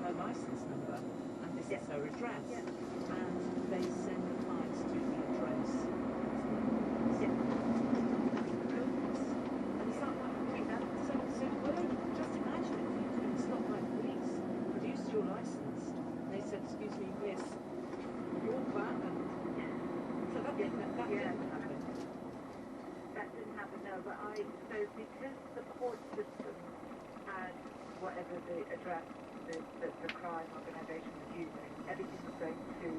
her licence number, and this is her address. Yeah. And they send the clients to the address. Yeah. Goodness. And is that like, so well, just imagine if you'd been stopped by police, produced your licence, and they said, excuse me, miss, you're banned. So that didn't happen. That didn't happen, no, but so because the court system had whatever the address the crime organisation was using, everything was going to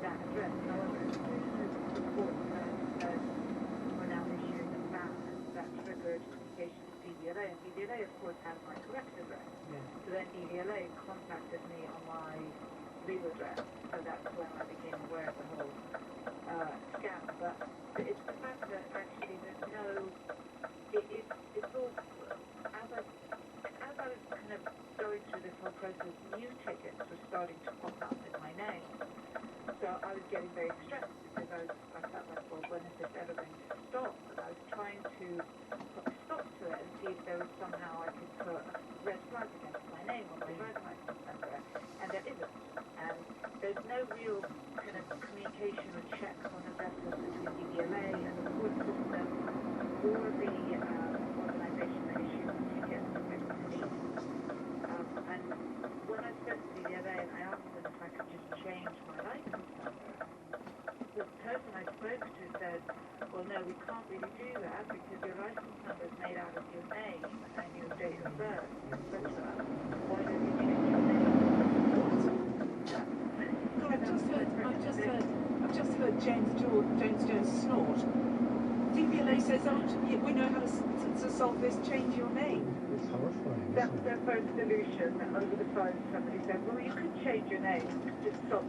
that address. However, as soon as the court said we're now issuing a ban, that triggered communication to DVLA, and DVLA of course had my correct address. Yeah. So then DVLA contacted me on my legal address, so that's when I became aware of the whole scam. But it's the fact that actually there's no, it's all, as I was kind of going through this whole process, new tickets were starting to pop up in my name. So I was getting very stressed because I felt like, well, when is this ever going to stop? And I was trying to put a stop to it and see if there was somehow I could put a red flag against my name on my driving license number, and there isn't. And there's no real kind of communication or checks on addresses between DVLA and the court system or the organisation that issues the tickets with police. And when I spoke to DVLA and I asked them if I could just change my license number, the person I spoke to said, well, no, we can't really do that because your license number is made out of your name and your date of birth, etc. Why don't you change your name? God, I've just heard James Jones snort. DVLA says, oh, we know how to solve this, change your name. It's horrifying. That was their first solution. Over the phone, somebody said, well, you could change your name. Just stop.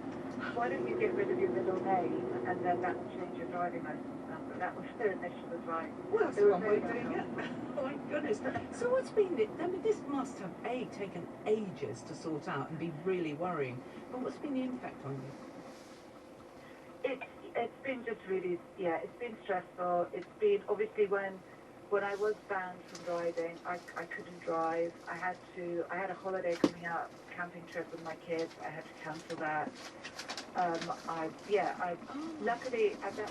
Why don't you get rid of your middle name and then that will change your driving license number? That was their initial advice. Well, that's one way of doing it. Oh my goodness. So what's been it? I mean, this must have taken ages to sort out and be really worrying. But what's been the impact on you? It's been just really, it's been stressful. It's been, obviously, when I was banned from driving, I couldn't drive. I had a holiday coming up, camping trip with my kids. I had to cancel that. Luckily at that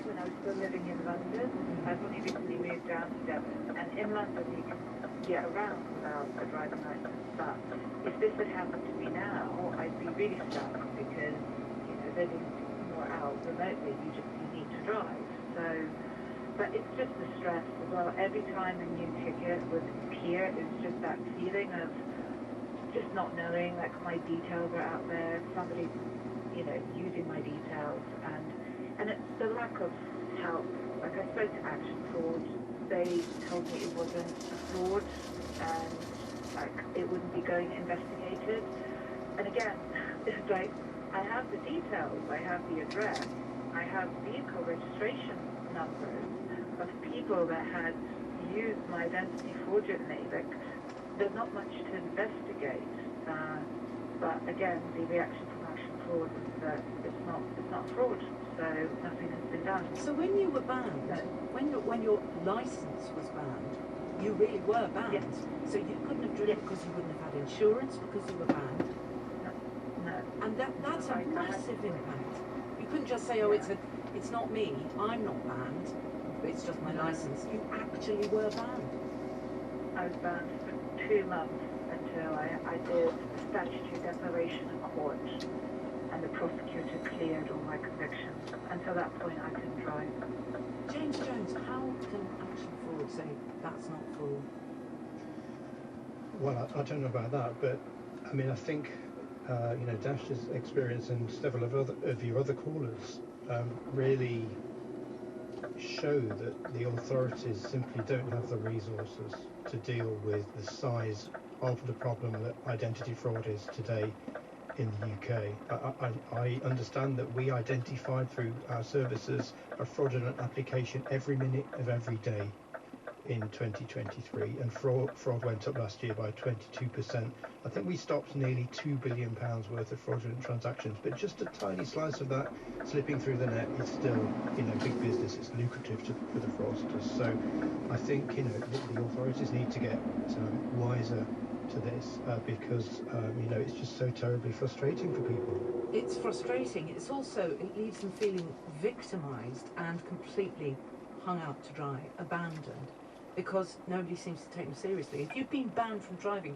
point I was still living in London. I've only recently moved down to Devon, and in London you can get around without a driving license. But if this had happened to me now, I'd be really stuck because living more out remotely, you need to drive. So, but it's just the stress as well. Every time a new ticket would appear, it's just that feeling of just not knowing, like my details are out there, somebody's, using my details, and it's the lack of help. Like I spoke to Action Fraud, they told me it wasn't a fraud, and like it wouldn't be going investigated. And again, it's like, I have the details, I have the address, I have vehicle registration numbers of people that had used my identity fraudulently. Like, there's not much to investigate, but again, the reaction from Action Fraud is that it's not fraud, so nothing has been done. So when you were banned, when your license was banned, you really were banned. Yes. So you couldn't have driven because you wouldn't have had insurance because you were banned. No. And that's a massive impact. You couldn't just say, oh, it's not me, I'm not banned, it's just my license. You actually were banned. I was banned for 2 months until I did a statutory declaration in court, and the prosecutor cleared all my convictions. Until that point, I couldn't drive. James Jones, how can Action Fraud say that's not fraud? Well, I don't know about that, but I mean, I think Dash's experience and several of your other callers really show that the authorities simply don't have the resources to deal with the size of the problem that identity fraud is today in the UK. I understand that we identified through our services a fraudulent application every minute of every day in 2023, and fraud went up last year by 22%. I think we stopped nearly £2 billion worth of fraudulent transactions, but just a tiny slice of that slipping through the net is still, big business. It's lucrative for the fraudsters. So I think, the authorities need to get wiser to this because it's just so terribly frustrating for people. It's frustrating. It's also, it leaves them feeling victimised and completely hung out to dry, abandoned, because nobody seems to take them seriously. If you've been banned from driving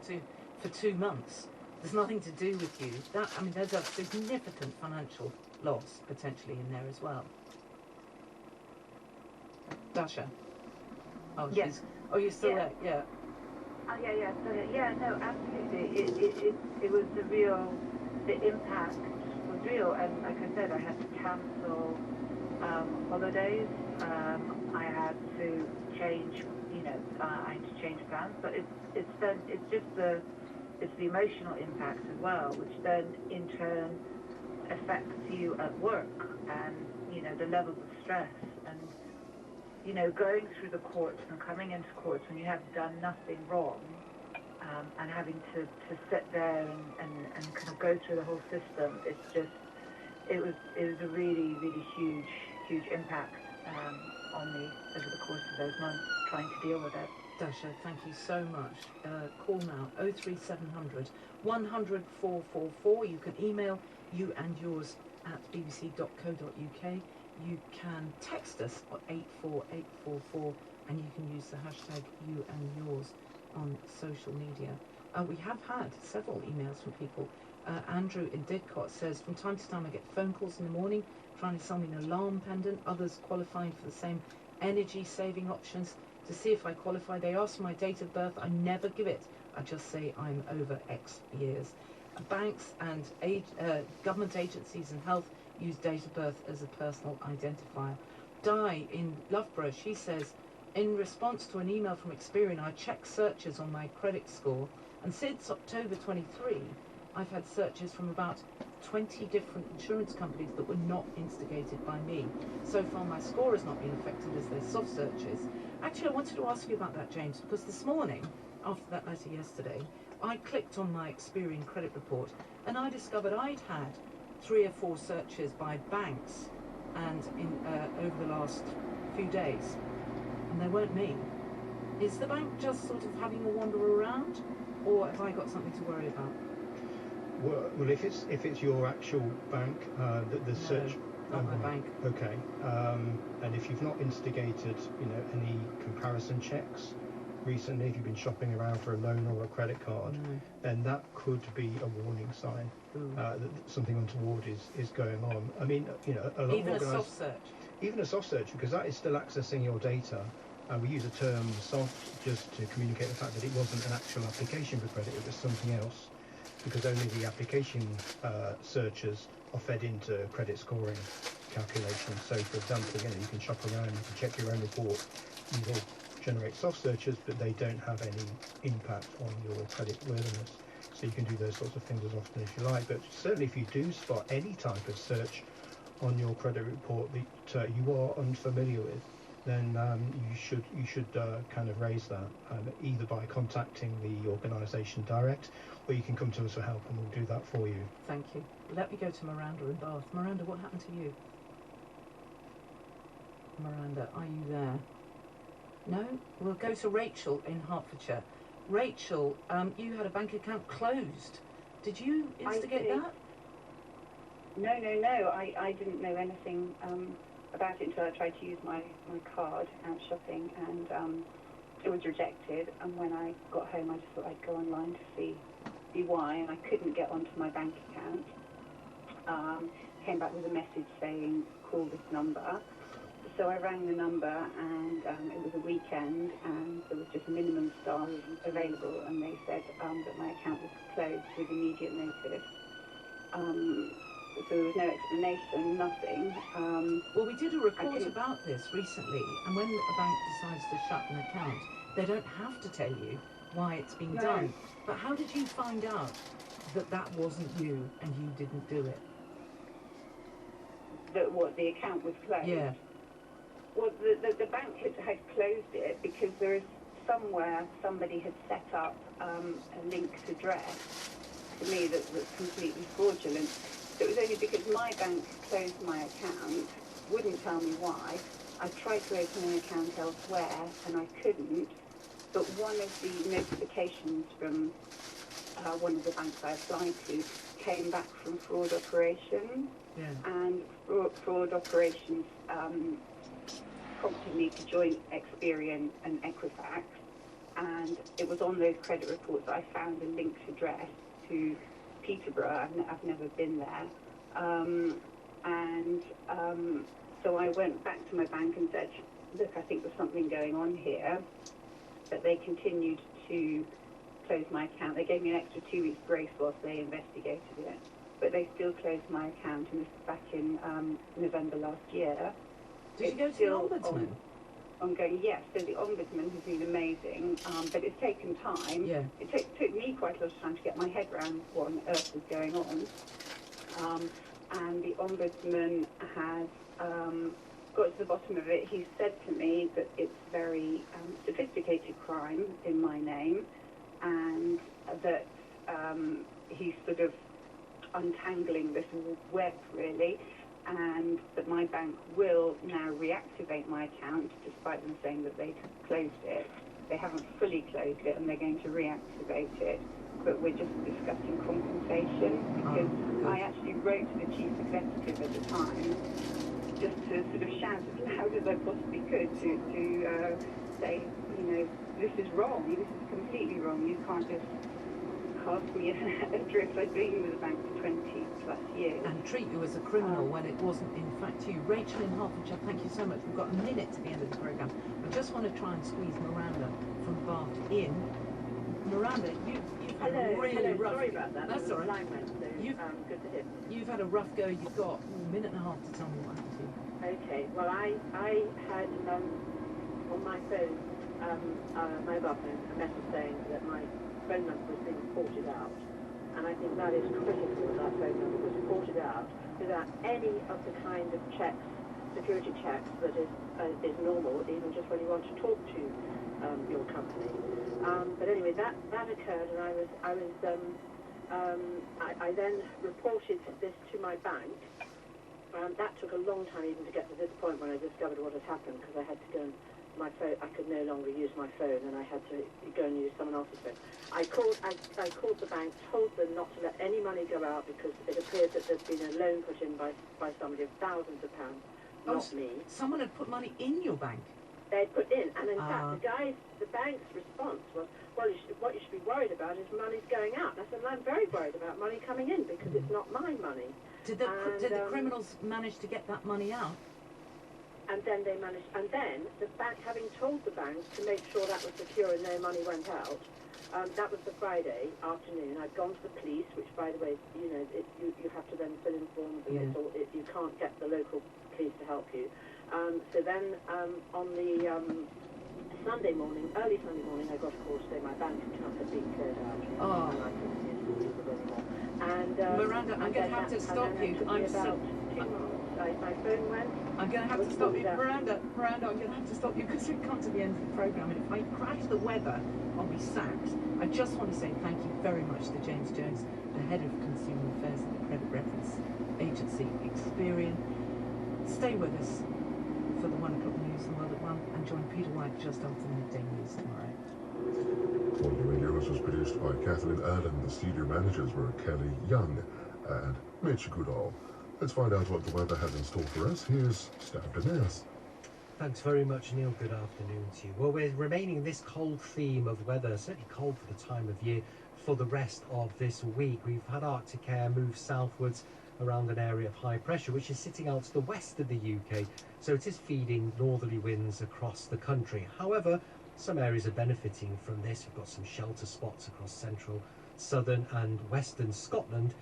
for 2 months, there's nothing to do with you. There's a significant financial loss potentially in there as well. Dasha. Oh, Yeah. you're still Yeah. there? Yeah. Oh, yeah. No, absolutely. It was the impact was real, and like I said, I had to cancel holidays. I had to change, I had to change plans, but it's the emotional impact as well, which then in turn affects you at work, and the levels of stress, and going through the courts and coming into courts when you have done nothing wrong, and having to sit there and kind of go through the whole system. It was a really, really huge impact on me over the course of those months trying to deal with it. Dasha, thank you so much. Call now, 03700 100 444. You can email you and yours at bbc.co.uk. You can text us at 84844, and you can use the hashtag you and yours on social media. We have had several emails from people. Andrew in Didcot says, from time to time I get phone calls in the morning trying to sell me an alarm pendant, others qualifying for the same energy saving options. To see if I qualify, they ask for my date of birth. I never give it. I just say I'm over X years. Banks and government agencies and health use date of birth as a personal identifier. Di in Loughborough, she says, in response to an email from Experian, I checked searches on my credit score, and since October 23, I've had searches from about 20 different insurance companies that were not instigated by me. So far, my score has not been affected as they're soft searches. Actually, I wanted to ask you about that, James, because this morning, after that letter yesterday, I clicked on my Experian credit report, and I discovered I'd had 3 or 4 searches by banks and over the last few days, and they weren't me. Is the bank just sort of having a wander around, or have I got something to worry about? Well, if it's your actual bank, the search. Not my bank. Okay, and if you've not instigated, any comparison checks recently, if you've been shopping around for a loan or a credit card, then that could be a warning sign that something untoward is going on. I mean, a lot Even of a soft search. Even a soft search, because that is still accessing your data. We use the term soft just to communicate the fact that it wasn't an actual application for credit, it was something else, because only the application searches are fed into credit scoring calculations. So, for example, you can shop around, you can check your own report, you will generate soft searches, but they don't have any impact on your credit worthiness. So you can do those sorts of things as often as you like. But certainly if you do spot any type of search on your credit report that you are unfamiliar with, then you should kind of raise that, either by contacting the organisation direct, or you can come to us for help and we'll do that for you. Thank you. Let me go to Miranda in Bath. Miranda, what happened to you? Miranda, are you there? No? We'll go to Rachel in Hertfordshire. Rachel, you had a bank account closed. Did you instigate that? No. I didn't know anything about it until I tried to use my card out shopping, and it was rejected. And when I got home, I just thought I'd go online to see why, and I couldn't get onto my bank account. Came back with a message saying, call this number. So I rang the number, and it was a weekend, and there was just minimum staff available, and they said that my account was closed with immediate notice. So there was no explanation, nothing. Well, we did a report about this recently, and when a bank decides to shut an account, they don't have to tell you why it's been done. But how did you find out that that wasn't you and you didn't do it? That the account was closed? Yeah. Well, the bank had closed it because there is somewhere somebody had set up a linked address to me that's completely fraudulent. So it was only because my bank closed my account, wouldn't tell me why. I tried to open an account elsewhere and I couldn't. But one of the notifications from one of the banks I applied to, came back from fraud operations, Yeah. and fraud operations prompted me to join Experian and Equifax, and it was on those credit reports that I found a linked address to Peterborough. I've never been there, so I went back to my bank and said, look, I think there's something going on here, but they continued to close my account. They gave me an extra 2 weeks grace whilst they investigated it, but they still closed my account, and this was back in November last year. Did you go to the Ombudsman? Ongoing, yes. So the Ombudsman has been amazing, but it's taken time. Yeah. It took me quite a lot of time to get my head around what on earth was going on. And the Ombudsman has got to the bottom of it. He said to me that it's very sophisticated crime in my name, and that he's sort of untangling this web, really, and that my bank will now reactivate my account, despite them saying that they'd closed it. They haven't fully closed it, and they're going to reactivate it, but we're just discussing compensation, because I actually wrote to the chief executive at the time just to sort of shout as loud as I possibly could to say, you know, this is wrong, this is completely wrong, you can't just cast me adrift. I've been with the bank for 20 plus years. And treat you as a criminal when it wasn't in fact you. Rachel in Hertfordshire, thank you so much. We've got a minute to the end of the programme. I just want to try and squeeze Miranda from Bath in. Miranda, you've had a really rough... Sorry about that. That's all right. Line went, so good to hear. You've had a rough go. You've got a minute and a half to tell me what happened to you. Okay, well, I had on my phone, mobile phone, a message saying that my phone number was being reported out, and I think that is critical that phone number was reported out without any of the kind of checks, security checks that is normal, even just when you want to talk to your company. But anyway, that occurred, and I then reported this to my bank. That took a long time even to get to this point when I discovered what had happened, because I had to go and my phone, I could no longer use my phone, and I had to go and use someone else's phone. I called the bank, told them not to let any money go out, because it appeared that there'd been a loan put in by somebody of thousands of pounds, not me. Someone had put money in your bank? They'd put in, and in fact the bank's response was, well, what you should be worried about is money's going out. And I said, well, I'm very worried about money coming in, because it's not my money. Did the criminals manage to get that money out? And then they managed, and then the bank, having told the bank to make sure that was secure and no money went out, that was the Friday afternoon. I'd gone to the police, which, by the way, you know, you have to then fill in forms, and you can't get the local police to help you. So then on the Sunday morning, early Sunday morning, I got a call to say my bank account had been cleared out, and I couldn't use it anymore. And Miranda, I'm going to have to stop you. I'm so... My phone went. I'm going to have to stop you. Miranda, I'm going to have to stop you because we've come to the end of the programme. And if I crash the weather, I'll be sacked. I just want to say thank you very much to James Jones, the Head of Consumer Affairs at the Credit Reference Agency, Experian. Stay with us for the 1 o'clock news and World at 1, and join Peter White just after the midday news tomorrow. Morning News was produced by Kathleen Allen. The studio managers were Kelly Young and Mitch Goodall. Let's find out what the weather has in store for us. Here's Stav Daniels. Thanks very much, Neil. Good afternoon to you. Well, we're remaining this cold theme of weather, certainly cold for the time of year, for the rest of this week. We've had Arctic air move southwards around an area of high pressure, which is sitting out to the west of the UK, so it is feeding northerly winds across the country. However, some areas are benefiting from this. We've got some shelter spots across central, southern and western Scotland.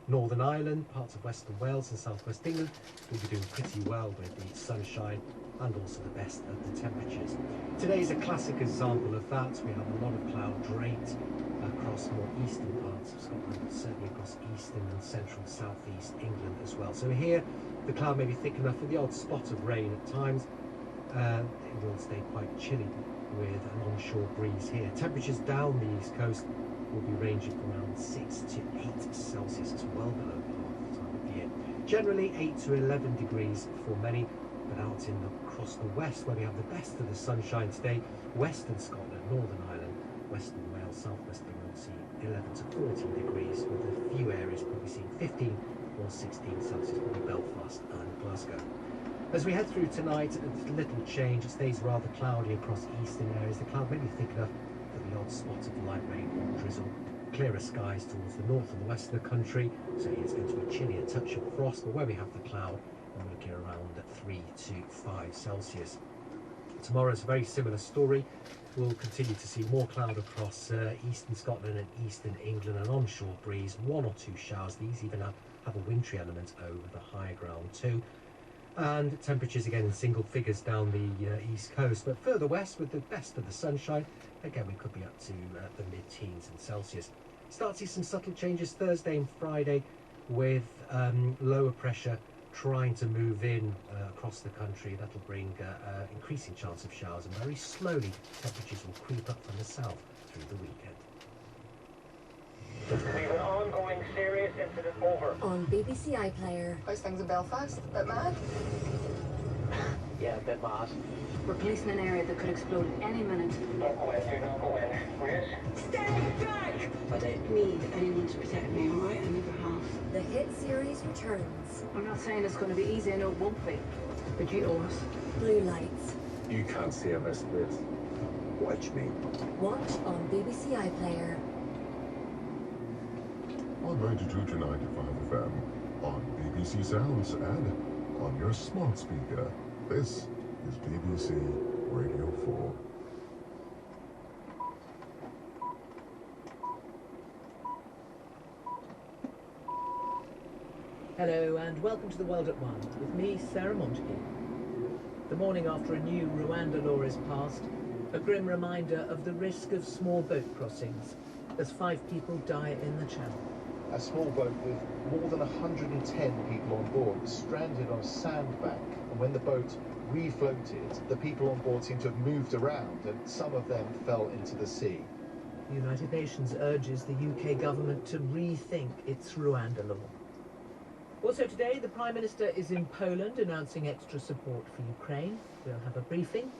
Northern Ireland, parts of Western Wales and southwest England will be doing pretty well with the sunshine and also the best of the temperatures. Today is a classic example of that. We have a lot of cloud draped across more eastern parts of Scotland, but certainly across eastern and central southeast England as well. So here the cloud may be thick enough for the odd spot of rain at times. It will stay quite chilly with an onshore breeze here. Temperatures down the east coast will be ranging from around 6 to 8 Celsius, to well below half the time of year. Generally 8 to 11 degrees for many, but out across the west, where we have the best of the sunshine today, western Scotland, Northern Ireland, Western Wales, southwest England, see 11 to 14 degrees, with a few areas probably seeing 15 or 16 Celsius, probably Belfast and Glasgow. As we head through tonight, little change. It stays rather cloudy across eastern areas. The cloud may be thick enough for the odd spot of light rain or drizzle. Clearer skies towards the north and the west of the country, so it's going to be chilly, a touch of frost, but where we have the cloud, we're looking around at 3 to 5 Celsius. Tomorrow is a very similar story. We'll continue to see more cloud across eastern Scotland and eastern England, an onshore breeze, 1 or 2 showers. These even have a wintry element over the higher ground too. And temperatures again in single figures down the east coast, but further west with the best of the sunshine, again we could be up to the mid-teens in Celsius. Start to see some subtle changes Thursday and Friday, with lower pressure trying to move in across the country. That'll bring increasing chance of showers, and very slowly temperatures will creep up from the south through the weekend. We have an ongoing serious incident over. On BBC iPlayer. How's things in Belfast? Bit mad? Yeah, a bit mad. We're policing an area that could explode at any minute. Don't go in, do not go in. Where's? Stand back! I don't need anyone to protect me, alright? I never have. The hit series returns. I'm not saying it's going to be easy, and it won't be. But you owe us. Blue Lights. You can't see a rest of this. Watch me. Watch on BBC iPlayer. On 92 to 95 FM, on BBC Sounds, and on your smart speaker. This is BBC Radio 4. Hello and welcome to The World at One, with me, Sarah Montague. The morning after a new Rwanda law is passed, a grim reminder of the risk of small boat crossings, as 5 people die in the channel. A small boat with more than 110 people on board was stranded on a sandbank, and when the boat refloated, the people on board seemed to have moved around, and some of them fell into the sea. The United Nations urges the UK government to rethink its Rwanda law. Also today, the Prime Minister is in Poland announcing extra support for Ukraine. We'll have a briefing.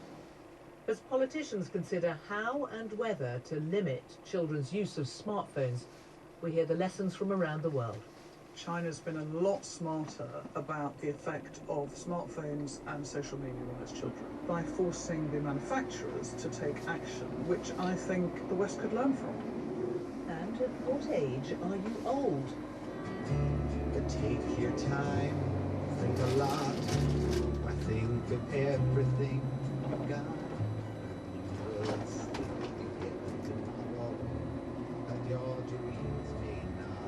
As politicians consider how and whether to limit children's use of smartphones, we hear the lessons from around the world. China's been a lot smarter about the effect of smartphones and social media on its children by forcing the manufacturers to take action, which I think the West could learn from. And at what age are you old? Take your time, think a lot, I think of everything you got. Words that you get tomorrow, that your dreams may not.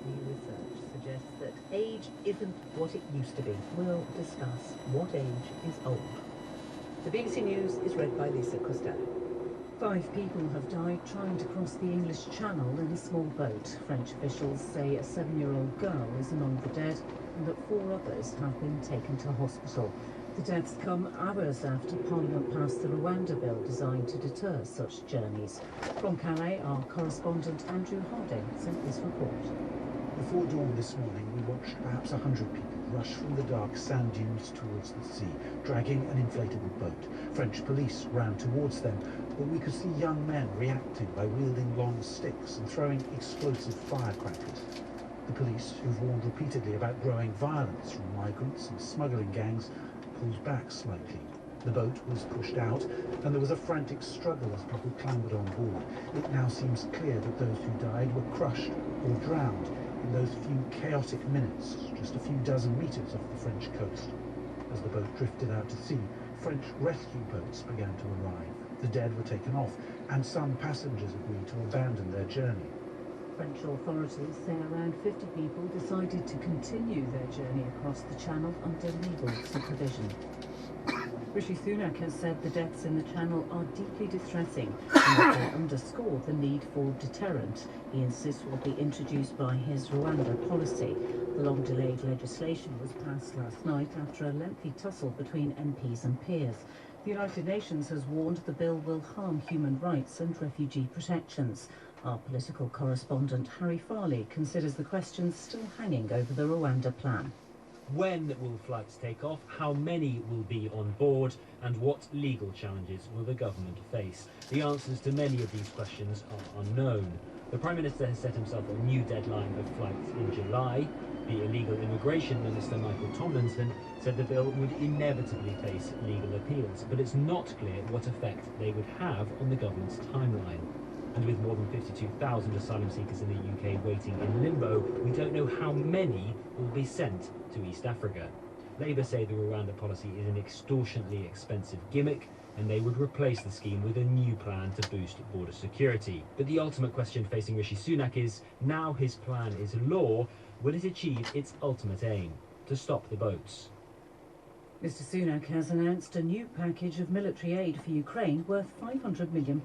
New research suggests that age isn't what it used to be. We'll discuss what age is old. The BBC News is read by Lisa Costello. 5 people have died trying to cross the English Channel in a small boat. French officials say a 7-year-old girl is among the dead and that 4 others have been taken to hospital. The deaths come hours after Parliament passed the Rwanda bill designed to deter such journeys. From Calais, our correspondent Andrew Harding sent this report. Before dawn this morning, we watched perhaps 100 people rush from the dark sand dunes towards the sea, dragging an inflatable boat. French police ran towards them, but we could see young men reacting by wielding long sticks and throwing explosive firecrackers. The police, who've warned repeatedly about growing violence from migrants and smuggling gangs, pulled back slightly. The boat was pushed out, and there was a frantic struggle as people clambered on board. It now seems clear that those who died were crushed or drowned in those few chaotic minutes, just a few dozen meters off the French coast. As the boat drifted out to sea, French rescue boats began to arrive. The dead were taken off, and some passengers agreed to abandon their journey. French authorities say around 50 people decided to continue their journey across the Channel under legal supervision. Rishi Sunak has said the deaths in the Channel are deeply distressing and that they underscore the need for deterrent. He insists will be introduced by his Rwanda policy. The long-delayed legislation was passed last night after a lengthy tussle between MPs and peers. The United Nations has warned the bill will harm human rights and refugee protections. Our political correspondent Harry Farley considers the questions still hanging over the Rwanda plan. When will flights take off? How many will be on board? And what legal challenges will the government face? The answers to many of these questions are unknown. The Prime Minister has set himself a new deadline of flights in July. The illegal immigration minister, Michael Tomlinson, said the bill would inevitably face legal appeals, but it's not clear what effect they would have on the government's timeline. And with more than 52,000 asylum seekers in the UK waiting in limbo, we don't know how many will be sent to East Africa. Labour say the Rwanda policy is an extortionately expensive gimmick, and they would replace the scheme with a new plan to boost border security. But the ultimate question facing Rishi Sunak is, now his plan is law, will it achieve its ultimate aim, to stop the boats? Mr Sunak has announced a new package of military aid for Ukraine worth £500 million.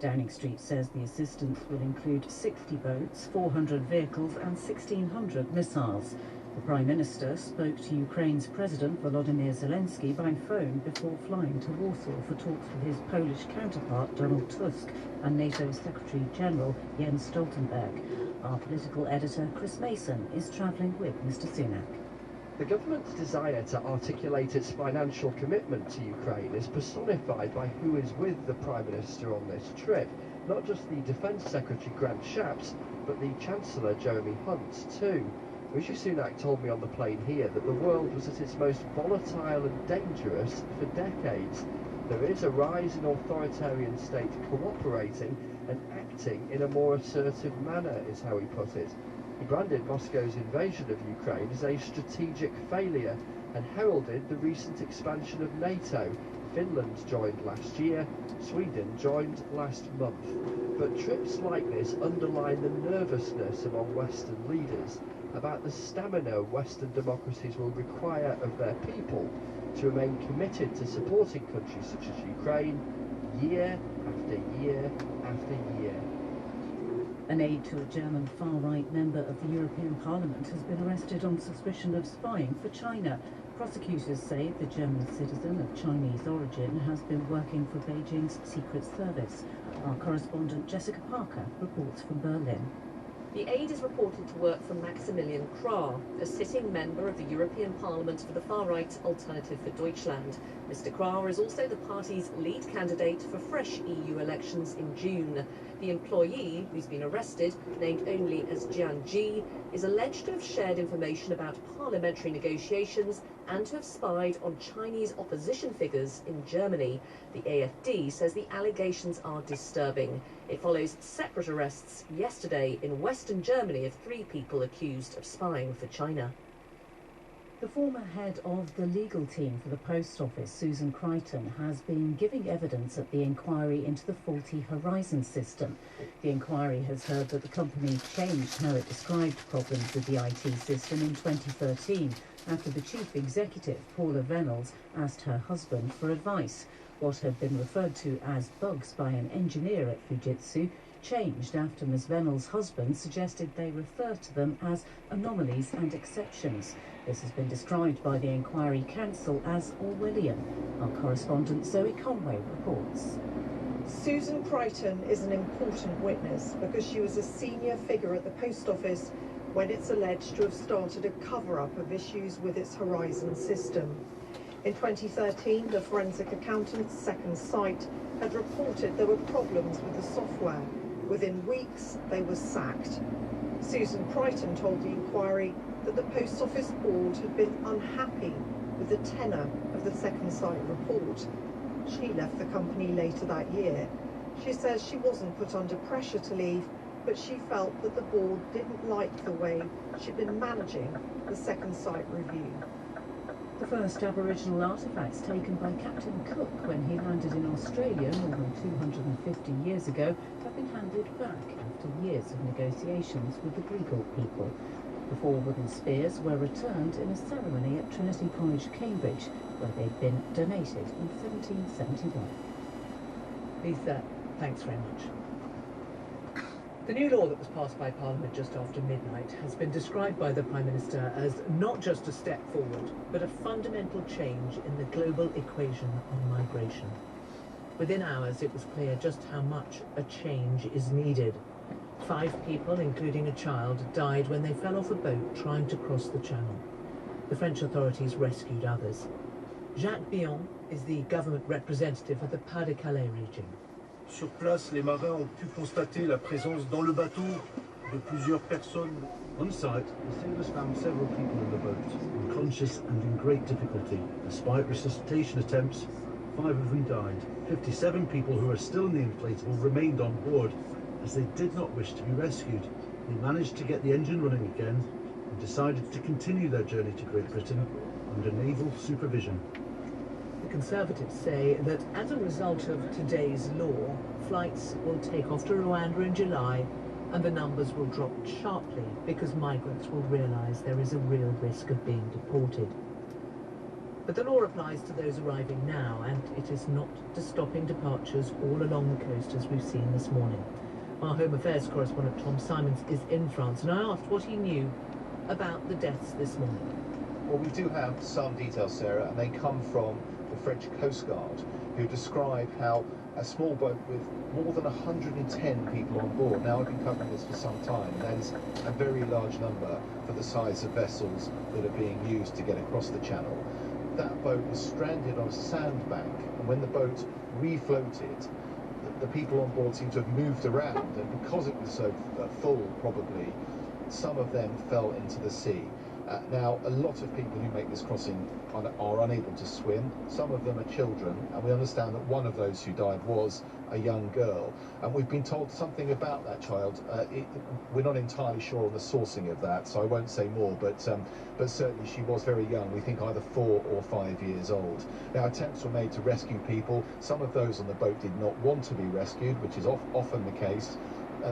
Downing Street says the assistance will include 60 boats, 400 vehicles and 1,600 missiles. The Prime Minister spoke to Ukraine's President Volodymyr Zelensky by phone before flying to Warsaw for talks with his Polish counterpart Donald Tusk and NATO Secretary-General Jens Stoltenberg. Our political editor Chris Mason is travelling with Mr Sunak. The government's desire to articulate its financial commitment to Ukraine is personified by who is with the Prime Minister on this trip. Not just the Defence Secretary Grant Shapps, but the Chancellor Jeremy Hunt too. Rishi Sunak told me on the plane here that the world was at its most volatile and dangerous for decades. There is a rise in authoritarian states cooperating and acting in a more assertive manner, is how he put it. He branded Moscow's invasion of Ukraine as a strategic failure and heralded the recent expansion of NATO. Finland joined last year, Sweden joined last month. But trips like this underline the nervousness among Western leaders about the stamina Western democracies will require of their people to remain committed to supporting countries such as Ukraine year after year after year. An aide to a German far-right member of the European Parliament has been arrested on suspicion of spying for China. Prosecutors say the German citizen of Chinese origin has been working for Beijing's Secret Service. Our correspondent Jessica Parker reports from Berlin. The aide is reported to work for Maximilian Krah, a sitting member of the European Parliament for the far-right Alternative for Deutschland. Mr Krah is also the party's lead candidate for fresh EU elections in June. The employee, who's been arrested, named only as Jian Ji, is alleged to have shared information about parliamentary negotiations and to have spied on Chinese opposition figures in Germany. The AfD says the allegations are disturbing. It follows separate arrests yesterday in Western Germany of 3 people accused of spying for China. The former head of the legal team for the Post Office, Susan Crichton, has been giving evidence at the inquiry into the faulty Horizon system. The inquiry has heard that the company changed how it described problems with the IT system in 2013 after the chief executive, Paula Reynolds, asked her husband for advice. What had been referred to as bugs by an engineer at Fujitsu changed after Ms Reynolds' husband suggested they refer to them as anomalies and exceptions. This has been described by the Inquiry Council as Orwellian. Our correspondent Zoe Conway reports. Susan Crichton is an important witness because she was a senior figure at the Post Office when it's alleged to have started a cover-up of issues with its Horizon system. In 2013, the forensic accountant's Second Sight had reported there were problems with the software. Within weeks, they were sacked. Susan Crichton told the inquiry that the Post Office board had been unhappy with the tenor of the Second Sight report. She left the company later that year. She says she wasn't put under pressure to leave, but she felt that the board didn't like the way she'd been managing the Second Sight review. The first Aboriginal artefacts taken by Captain Cook when he landed in Australia more than 250 years ago have been handed back after years of negotiations with the Grigor people. The 4 wooden spears were returned in a ceremony at Trinity College, Cambridge, where they'd been donated in 1771. Lisa, thanks very much. The new law that was passed by Parliament just after midnight has been described by the Prime Minister as not just a step forward, but a fundamental change in the global equation on migration. Within hours, it was clear just how much a change is needed. 5 people, including a child, died when they fell off a boat trying to cross the channel. The French authorities rescued others. Jacques Billon is the government representative of the Pas-de-Calais region. Sur place, les marins ont pu constater la présence dans le bateau de plusieurs personnes. On site, the sailors found several people in the boat, unconscious and in great difficulty. Despite resuscitation attempts, 5 of them died. 57 people who are still in the inflatable remained on board, as they did not wish to be rescued. They managed to get the engine running again and decided to continue their journey to Great Britain under naval supervision. The Conservatives say that as a result of today's law, flights will take off to Rwanda in July and the numbers will drop sharply because migrants will realise there is a real risk of being deported. But the law applies to those arriving now, and it is not to stopping departures all along the coast as we've seen this morning. Our Home Affairs correspondent Tom Simons is in France, and I asked what he knew about the deaths this morning. Well, we do have some details, Sarah, and they come from the French Coast Guard, who describe how a small boat with more than 110 people on board. Now, I've been covering this for some time, and that is a very large number for the size of vessels that are being used to get across the channel. That boat was stranded on a sandbank, and when the boat refloated, the people on board seemed to have moved around, and because it was so full, probably, some of them fell into the sea. Now, a lot of people who make this crossing are unable to swim. Some of them are children, and we understand that one of those who died was a young girl. And we've been told something about that child. We're not entirely sure on the sourcing of that, so I won't say more, but certainly she was very young. We think either 4 or 5 years old. Now, attempts were made to rescue people. Some of those on the boat did not want to be rescued, which is often the case.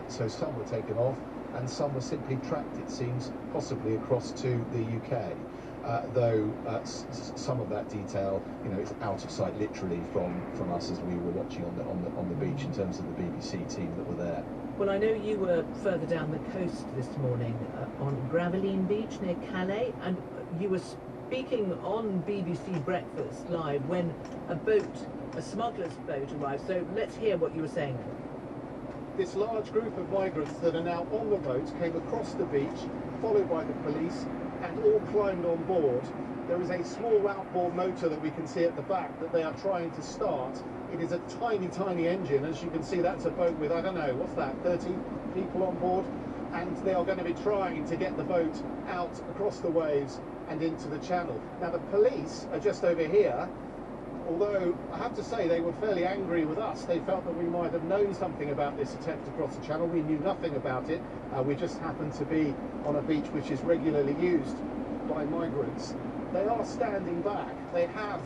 So some were taken off, and some were simply tracked, it seems, possibly across to the UK. Though some of that detail, is out of sight literally from us as we were watching on the beach in terms of the BBC team that were there. Well, I know you were further down the coast this morning on Gravelines Beach near Calais, and you were speaking on BBC Breakfast Live when a smuggler's boat arrived. So let's hear what you were saying. This large group of migrants that are now on the boat came across the beach, followed by the police, and all climbed on board. There is a small outboard motor that we can see at the back that they are trying to start. It is a tiny, tiny engine. As you can see, that's a boat with, I don't know, what's that, 30 people on board? And they are going to be trying to get the boat out across the waves and into the channel. Now, the police are just over here. Although, I have to say, they were fairly angry with us. They felt that we might have known something about this attempt to cross the channel. We knew nothing about it. We just happened to be on a beach which is regularly used by migrants. They are standing back. They have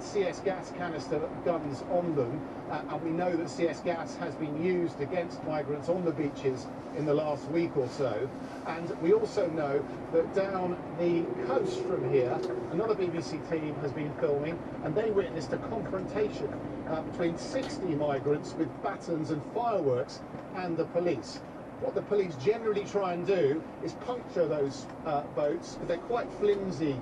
CS gas canister guns on them, and we know that CS gas has been used against migrants on the beaches in the last week or so. And we also know that down the coast from here, another BBC team has been filming, and they witnessed a confrontation between 60 migrants with batons and fireworks and the police. What the police generally try and do is puncture those boats, because they're quite flimsy,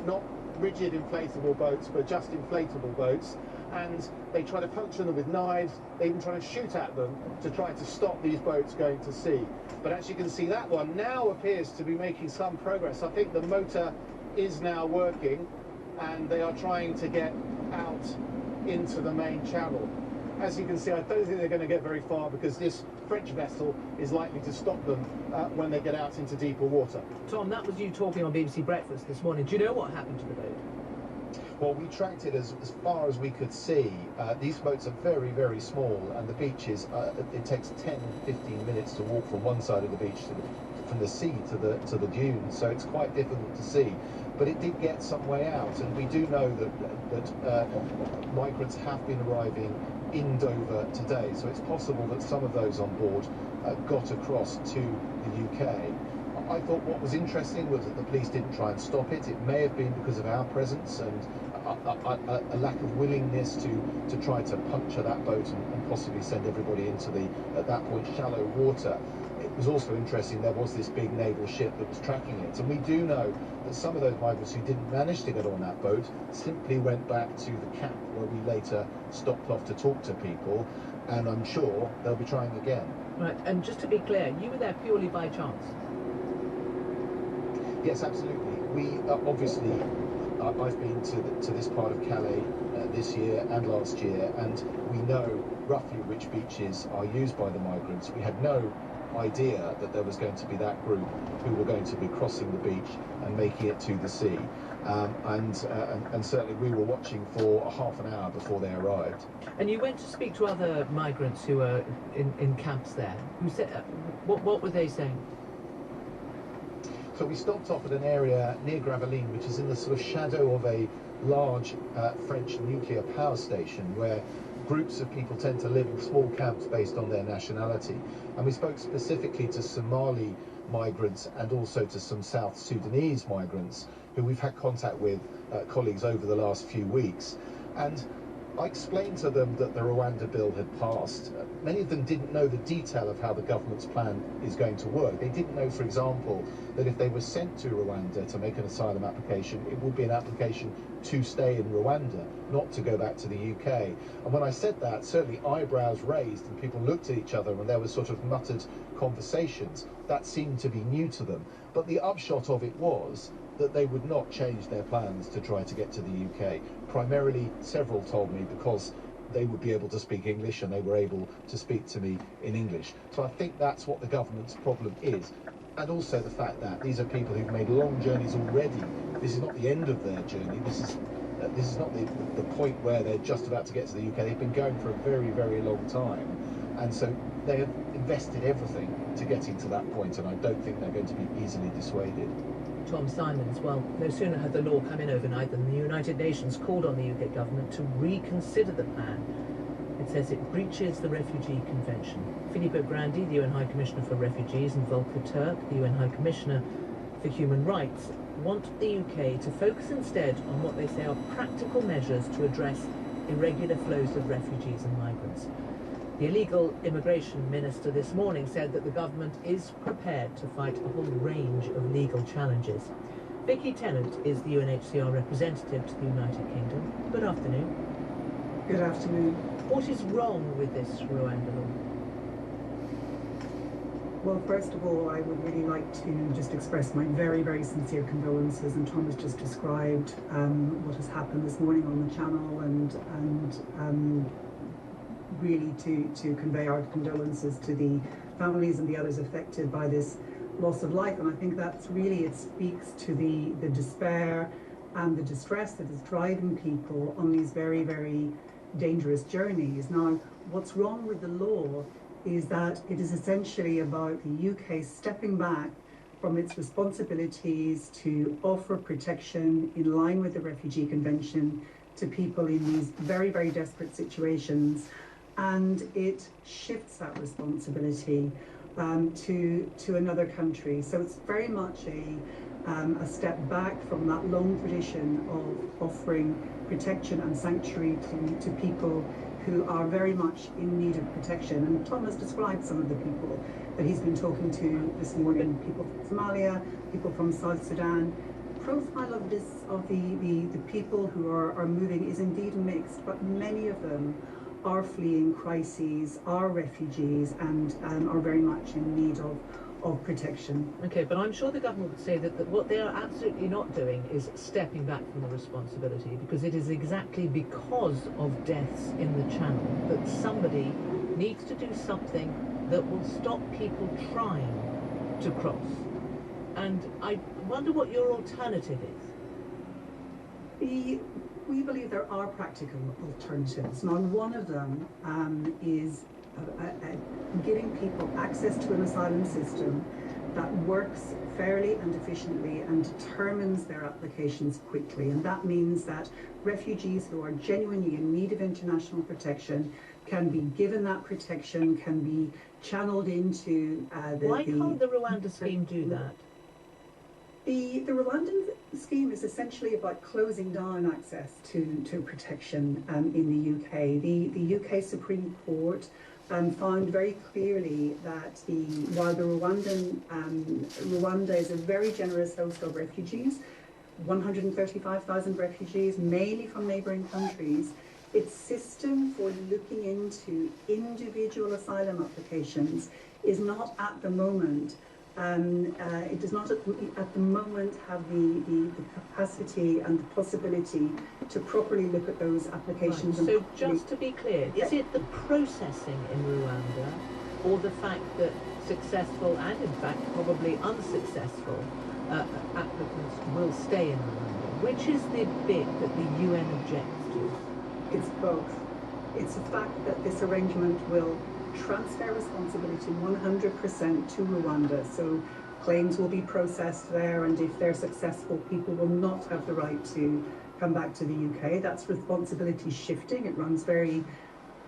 not rigid inflatable boats, but just inflatable boats, and they try to puncture them with knives. They even try to shoot at them to try to stop these boats going to sea. But as you can see, that one now appears to be making some progress. I think the motor is now working, and they are trying to get out into the main channel. As you can see, I don't think they're going to get very far, because this French vessel is likely to stop them when they get out into deeper water. Tom, that was you talking on BBC Breakfast this morning. Do you know what happened to the boat? Well, we tracked it as far as we could see. These boats are very, very small, and the beaches, it takes 10-15 minutes to walk from one side of the beach from the sea to the dunes, so it's quite difficult to see. But it did get some way out, and we do know that migrants have been arriving in Dover today, so it's possible that some of those on board got across to the UK. I thought what was interesting was that the police didn't try and stop it. It may have been because of our presence and a lack of willingness to try to puncture that boat and possibly send everybody into the, at that point, shallow water. It was also interesting, there was this big naval ship that was tracking it, and we do know that some of those migrants who didn't manage to get on that boat simply went back to the camp, where we later stopped off to talk to people, and I'm sure they'll be trying again. Right, and just to be clear, you were there purely by chance? Yes, absolutely. we obviously, I've been to this part of Calais this year and last year, and we know roughly which beaches are used by the migrants. We had no idea that there was going to be that group who were going to be crossing the beach and making it to the sea. And certainly we were watching for a half an hour before they arrived. And you went to speak to other migrants who were in camps there. Who said, what were they saying? So we stopped off at an area near Gravelines, which is in the sort of shadow of a large French nuclear power station, where groups of people tend to live in small camps based on their nationality. And we spoke specifically to Somali migrants and also to some South Sudanese migrants who we've had contact with, colleagues, over the last few weeks. And I explained to them that the Rwanda bill had passed. Many of them didn't know the detail of how the government's plan is going to work. They didn't know, for example, that if they were sent to Rwanda to make an asylum application, it would be an application to stay in Rwanda, not to go back to the UK. And when I said that, certainly eyebrows raised and people looked at each other and there was sort of muttered conversations. That seemed to be new to them. But the upshot of it was that they would not change their plans to try to get to the UK. Primarily, several told me, because they would be able to speak English and they were able to speak to me in English. So I think that's what the government's problem is. And also the fact that these are people who've made long journeys already. This is not the end of their journey. This is not the point where they're just about to get to the UK. They've been going for a very, very long time. And so they have invested everything to getting to that point, and I don't think they're going to be easily dissuaded. Tom Simons, well, no sooner had the law come in overnight than the United Nations called on the UK government to reconsider the plan. It says it breaches the Refugee Convention. Filippo Grandi, the UN High Commissioner for Refugees, and Volker Turk, the UN High Commissioner for Human Rights, want the UK to focus instead on what they say are practical measures to address irregular flows of refugees and migrants. The illegal immigration minister this morning said that the government is prepared to fight a whole range of legal challenges. Vicky Tennant is the UNHCR representative to the United Kingdom. Good afternoon. Good afternoon. What is wrong with this Rwanda law? Well, first of all, I would really like to just express my very, very sincere condolences. And Tom has just described what has happened this morning on the channel, and really to convey our condolences to the families and the others affected by this loss of life. And I think that's really, it speaks to the despair and the distress that is driving people on these very, very dangerous journeys. Now, what's wrong with the law is that it is essentially about the UK stepping back from its responsibilities to offer protection in line with the Refugee Convention to people in these very, very desperate situations. And it shifts that responsibility to another country. So it's very much a step back from that long tradition of offering protection and sanctuary to people who are very much in need of protection. And Tom has described some of the people that he's been talking to this morning, people from Somalia, people from South Sudan. The profile of the people who are moving is indeed mixed, but many of them are fleeing crises, are refugees, and are very much in need of protection. Okay, but I'm sure the government would say that what they are absolutely not doing is stepping back from the responsibility, because it is exactly because of deaths in the channel that somebody needs to do something that will stop people trying to cross. And I wonder what your alternative is. We believe there are practical alternatives. Now, one of them is giving people access to an asylum system that works fairly and efficiently and determines their applications quickly. And that means that refugees who are genuinely in need of international protection can be given that protection, can be channeled into Why can't the Rwanda scheme do that? The Rwandan scheme is essentially about closing down access to protection in the UK. The UK Supreme Court found very clearly that while the Rwanda is a very generous host of refugees, 135,000 refugees, mainly from neighbouring countries, its system for looking into individual asylum applications is not at the moment It does not at the moment have the capacity and the possibility to properly look at those applications. Right. So just to be clear, is it the processing in Rwanda or the fact that successful and in fact probably unsuccessful applicants will stay in Rwanda? Which is the bit that the UN objects to? It's both. It's the fact that this arrangement will transfer responsibility 100% to Rwanda. So claims will be processed there, and if they're successful, people will not have the right to come back to the UK. That's responsibility shifting. It runs very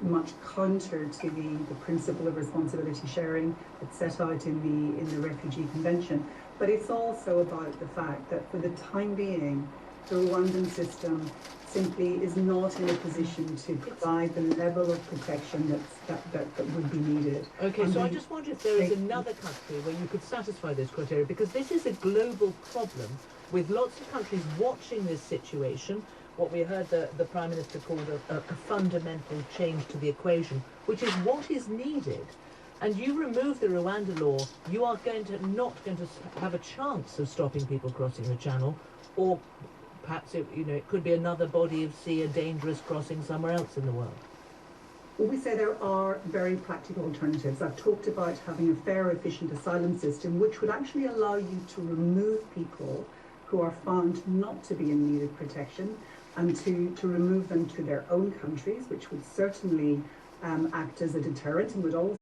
much counter to the principle of responsibility sharing that's set out in the Refugee Convention. But it's also about the fact that for the time being, the Rwandan system simply is not in a position to provide the level of protection that would be needed. Okay, so I just wonder if there is another country where you could satisfy those criteria, because this is a global problem with lots of countries watching this situation, what we heard the Prime Minister called a fundamental change to the equation, which is what is needed. And you remove the Rwanda law, you are not going to have a chance of stopping people crossing the channel, or perhaps it could be another body of sea, a dangerous crossing somewhere else in the world. Well, we say there are very practical alternatives. I've talked about having a fair, efficient asylum system, which would actually allow you to remove people who are found not to be in need of protection, and to remove them to their own countries, which would certainly act as a deterrent and would also